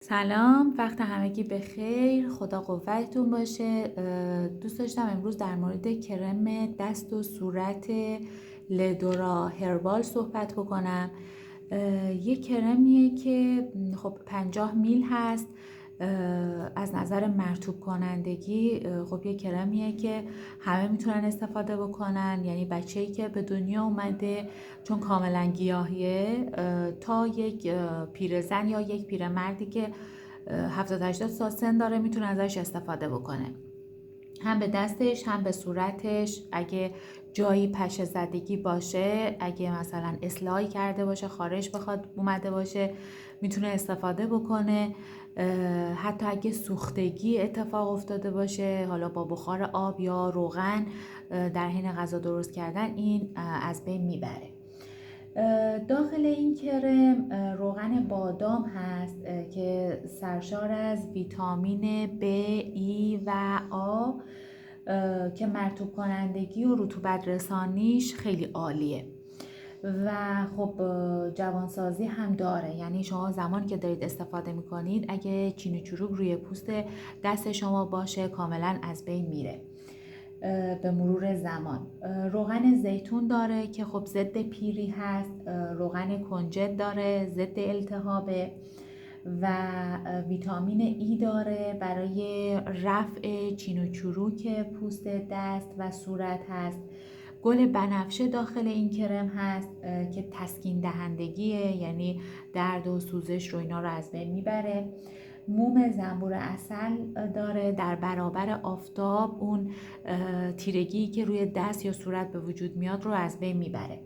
سلام، وقت همگی بخیر. خدا قوتتون باشه. دوست داشتم امروز در مورد کرم دست و صورت لدورا هربال صحبت بکنم. یه کرمیه که خب 50 میل هست. از نظر مرطوب کنندگی خب یه کرمیه که همه میتونن استفاده بکنن، یعنی بچه‌ای که به دنیا اومده چون کاملا گیاهیه تا یک پیرزن یا یک پیرمردی که 70-80 سال سن داره میتونه ازش استفاده بکنه، هم به دستش هم به صورتش. اگه جایی پشه زدگی باشه، اگه مثلا اصلاحی کرده باشه، خارش بخواد اومده باشه، میتونه استفاده بکنه. حتی اگه سوختگی اتفاق افتاده باشه، حالا با بخار آب یا روغن در حین غذا درست کردن، این از بین میبره. داخل این کرم روغن بادام هست که سرشار از ویتامین B، E و A که مرطوب کنندگی و رطوبت رسانیش خیلی عالیه و خب جوانسازی هم داره. یعنی شما زمانی که دارید استفاده میکنید، اگه چین و چروک روی پوست دست شما باشه، کاملا از بین میره به مرور زمان. روغن زیتون داره که خب ضد پیری هست. روغن کنجد داره، ضد التهابه و ویتامین ای داره برای رفع چین و چروک پوست دست و صورت هست. گل بنفشه داخل این کرم هست که تسکین دهندگیه، یعنی درد و سوزش رو اینا رو از بین میبره. موم زنبور عسل داره، در برابر آفتاب اون تیرگی که روی دست یا صورت به وجود میاد رو از بین میبره.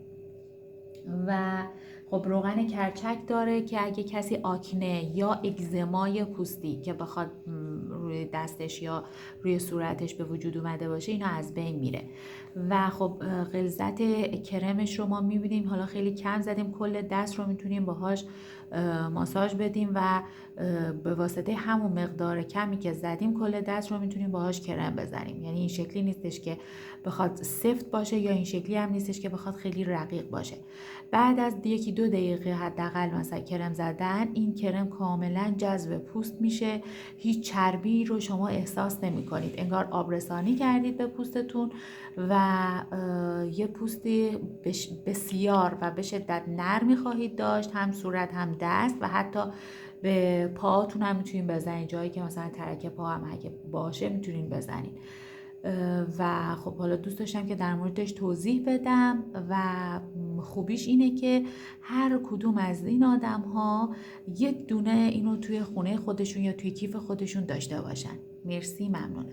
و خب روغن کرچک داره که اگه کسی آکنه یا اگزمای پوستی که بخواد روی دستش یا روی صورتش به وجود اومده باشه، اینا از بین میره. و خب غلظت کرمش رو ما میبینیم، حالا خیلی کم زدیم، کل دست رو میتونیم باهاش ماساژ بدیم و به واسطه همون مقدار کمی که زدیم کل دست رو میتونیم باهاش کرم بزنیم. یعنی این شکلی نیستش که بخواد سفت باشه یا این شکلی هم نیستش که بخواد خیلی رقیق باشه. بعد از 1-2 دقیقه حداقل مثلا کرم زدن، این کرم کاملا جذب پوست میشه، هیچ چربی رو شما احساس نمی کنید، انگار آبرسانی کردید به پوستتون و یه پوستی بسیار و به شدت نرمی خواهید داشت، هم صورت هم دست و حتی به پاهاتون هم میتونین بزنید، جایی که مثلا ترک پا هم اگه باشه میتونین بزنید. و خب حالا دوست داشتم که در موردش توضیح بدم و خوبیش اینه که هر کدوم از این آدم ها یک دونه اینو توی خونه خودشون یا توی کیف خودشون داشته باشن. مرسی، ممنونم.